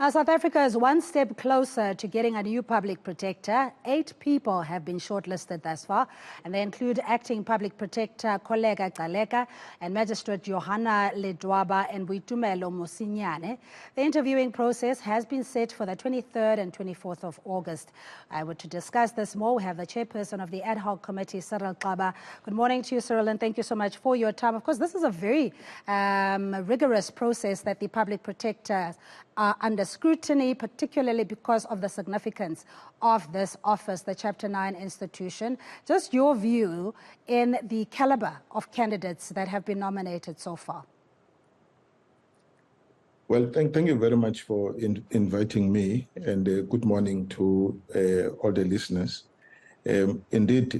Now, South Africa is one step closer to getting a new public protector. 8 people have been shortlisted thus far, and they include acting Public Protector Kholeka Gcaleka and Magistrate Johannah Ledwaba and Boitumelo Mmusinyane. The interviewing process has been set for the 23rd and 24th of August. To discuss this more, we have the Chairperson of the Ad Hoc Committee, Cyril Xaba. Good morning to you, Cyril, and thank you so much for your time. Of course, this is a very rigorous process that the Public Protectors are under scrutiny, particularly because of the significance of this office, the Chapter 9 institution. Just your view in the caliber of candidates that have been nominated so far. Well, thank you very much for inviting me, and good morning to all the listeners. Indeed,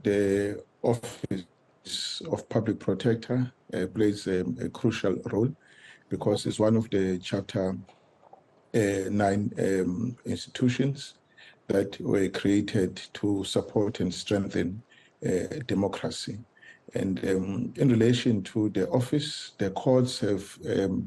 the Office of Public Protector plays a crucial role because it's one of the Chapter 9 institutions that were created to support and strengthen democracy. And in relation to the office, the courts have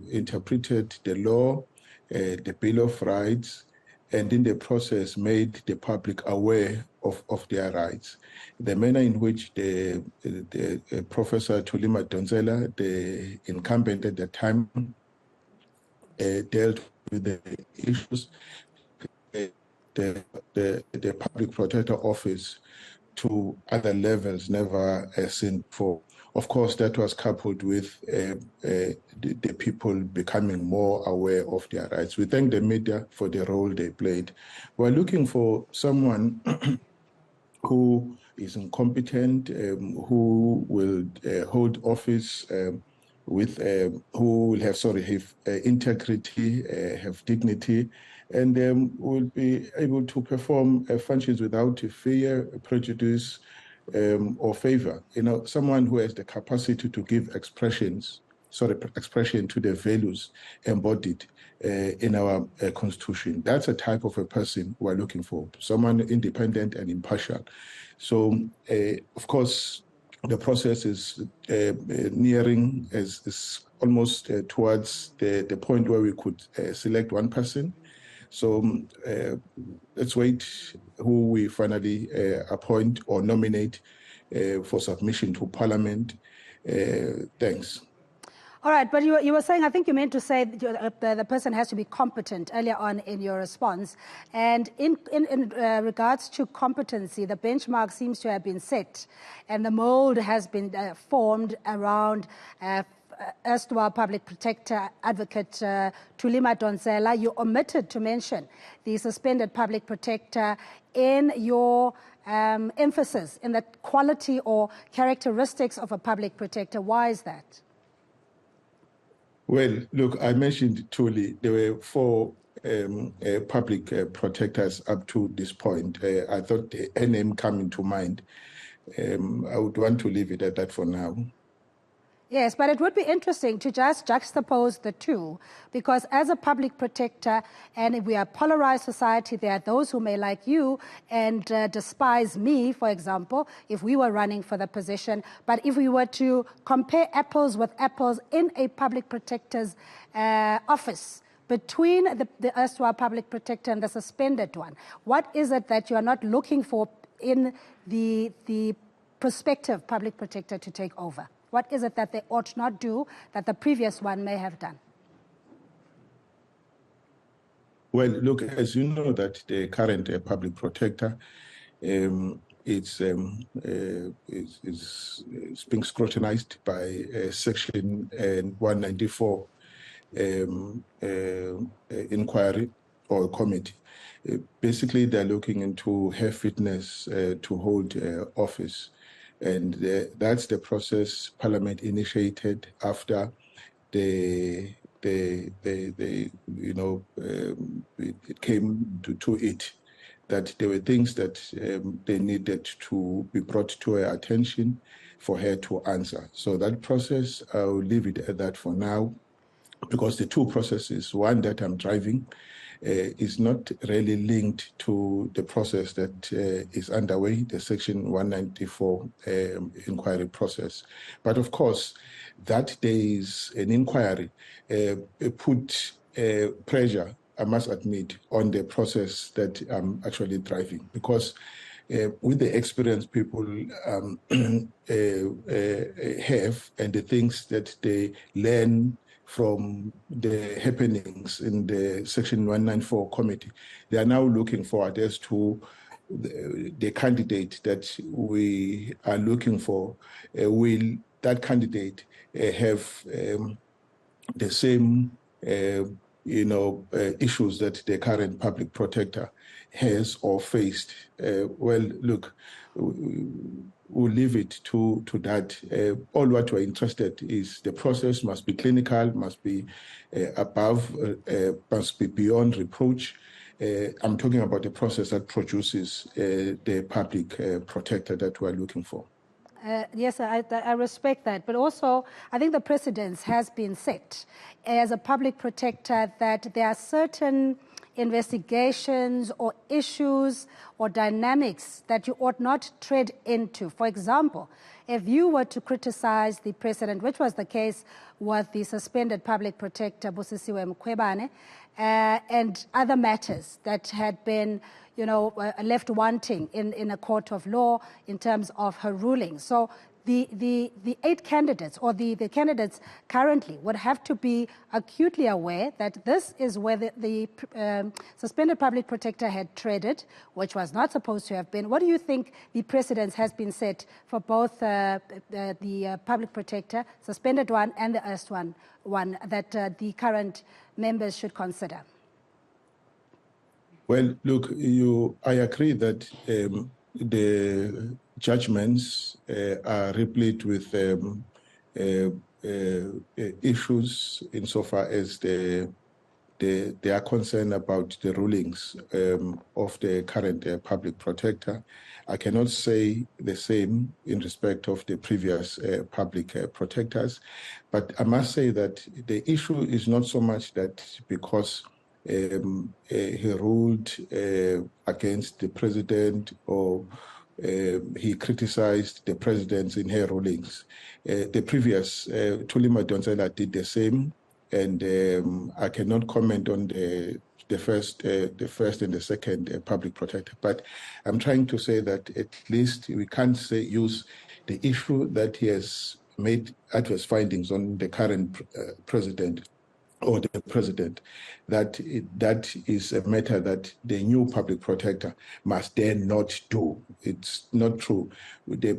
interpreted the law, the Bill of Rights, and in the process made the public aware of their rights. The manner in which the Professor Thulima Madonsela, the incumbent at the time, dealt with the issues, the Public Protector Office to other levels never seen before. Of course, that was coupled with the people becoming more aware of their rights. We thank the media for the role they played. We're looking for someone who is incompetent, who will hold office who will have integrity, have dignity, and will be able to perform functions without fear, prejudice, or favor. Someone who has the capacity to give expression to the values embodied in our Constitution. That's a type of a person we're looking for, someone independent and impartial. So, of course, the process is nearing, is almost towards the point where we could select one person. So let's wait who we finally appoint or nominate for submission to Parliament. Thanks. All right, but you were saying, I think you meant to say the person has to be competent earlier on in your response. And in regards to competency, the benchmark seems to have been set and the mold has been formed around erstwhile Public Protector Advocate Thulima Madonsela. You omitted to mention the suspended Public Protector in your emphasis in the quality or characteristics of a Public Protector. Why is that? Well, look, I mentioned truly there were 4 public protectors up to this point. I thought the name coming to mind. I would want to leave it at that for now. Yes, but it would be interesting to just juxtapose the two, because as a public protector, and if we are a polarized society, there are those who may like you and despise me, for example, if we were running for the position. But if we were to compare apples with apples in a public protector's office, between the erstwhile public protector and the suspended one, what is it that you are not looking for in the prospective public protector to take over? What is it that they ought not do that the previous one may have done? Well, look, as you know, that the current public protector is being scrutinized by Section 194 inquiry or committee. Basically, they're looking into her fitness to hold office. And that's the process Parliament initiated after it came to it that there were things that they needed to be brought to her attention for her to answer. So that process, I'll leave it at that for now, because the 2 processes, one that I'm driving, is not really linked to the process that is underway, the Section 194 inquiry process. But of course, that there is an inquiry put pressure I must admit, on the process that I'm actually driving, because with the experience people have and the things that they learn from the happenings in the Section 194 committee, they are now looking forward as to the candidate that we are looking for. Will that candidate have the same issues that the current public protector has or faced? Well, look, we'll leave it to that. All what we're interested is the process must be clinical, must be must be beyond reproach. I'm talking about the process that produces the public protector that we're looking for. Yes, I respect that. But also, I think the precedence has been set as a public protector that there are certain investigations or issues or dynamics that you ought not tread into. For example, if you were to criticize the president, which was the case with the suspended public protector, Busisiwe Mkhwebane, and other matters that had been left wanting in a court of law in terms of her ruling. So the 8 candidates or the candidates currently would have to be acutely aware that this is where the suspended public protector had treaded, which was not supposed to have been. What do you think the precedence has been set for both the public protector, suspended one, and the erst one that the current members should consider? Well, look, I agree that the judgments are replete with issues insofar as they are concerned about the rulings of the current public protector. I cannot say the same in respect of the previous public protectors, but I must say that the issue is not so much that because he ruled against the president or he criticized the presidents in her rulings. The previous, Thuli Madonsela did the same, and I cannot comment on the first and the second public protector. But I'm trying to say that at least we can't use the issue that he has made adverse findings on the current president or the president, that is a matter that the new public protector must then not do. It's not true. The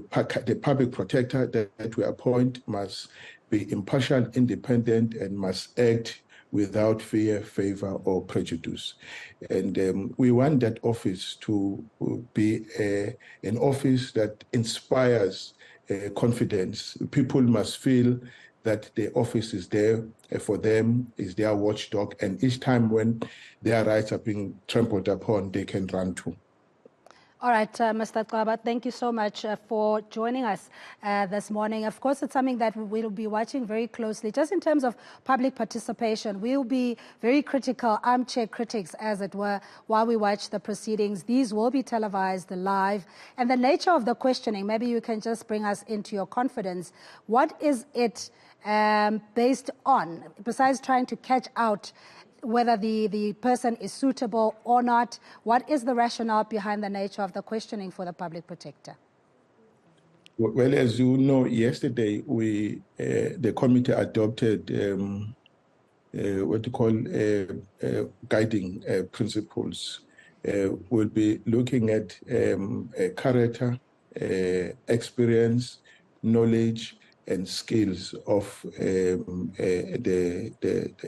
public protector that we appoint must be impartial, independent, and must act without fear, favor, or prejudice. And we want that office to be an office that inspires confidence. People must feel that the office is there for them, is their watchdog, and each time when their rights are being trampled upon, they can run to. All right, Mr. Xaba, thank you so much for joining us this morning. Of course, it's something that we'll be watching very closely. Just in terms of public participation, we'll be very critical, armchair critics, as it were, while we watch the proceedings. These will be televised live. And the nature of the questioning, maybe you can just bring us into your confidence. What is it based on, besides trying to catch out whether the person is suitable or not? What is the rationale behind the nature of the questioning for the public protector? Well, as you know, yesterday the committee adopted what you call guiding principles. We'll be looking at character, experience, knowledge, and skills of a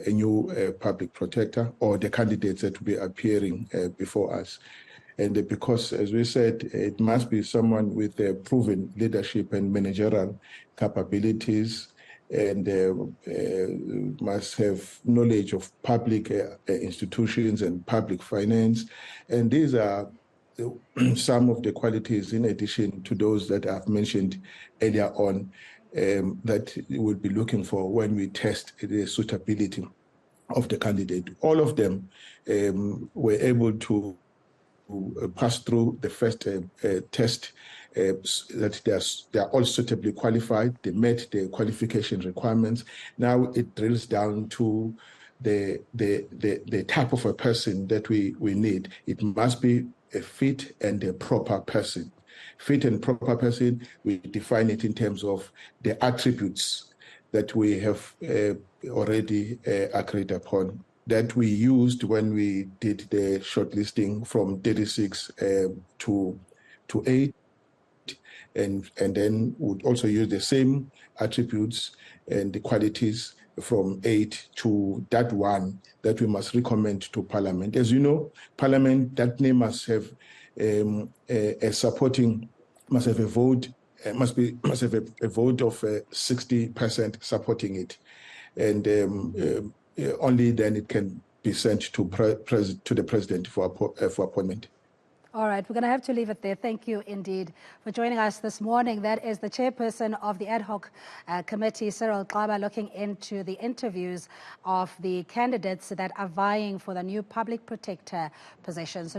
new public protector or the candidates that will be appearing before us. And because, as we said, it must be someone with proven leadership and managerial capabilities, and must have knowledge of public institutions and public finance. And these are some of the qualities, in addition to those that I've mentioned earlier on, that we will be looking for when we test the suitability of the candidate. All of them were able to pass through the first test, that they are all suitably qualified. They met the qualification requirements. Now it drills down to the type of a person that we need. It must be a fit and a proper person. Fit and proper person, we define it in terms of the attributes that we have already agreed upon, that we used when we did the shortlisting from 36 to 8. And then would also use the same attributes and the qualities from 8 to that 1 that we must recommend to Parliament. As you know, Parliament, that name must have a supporting, must have a vote, must have a vote of 60% supporting it, and only then it can be sent to the President for appointment. All right, we're going to have to leave it there. Thank you indeed for joining us this morning. That is the chairperson of the Ad Hoc Committee, Cyril Xaba, looking into the interviews of the candidates that are vying for the new public protector position. So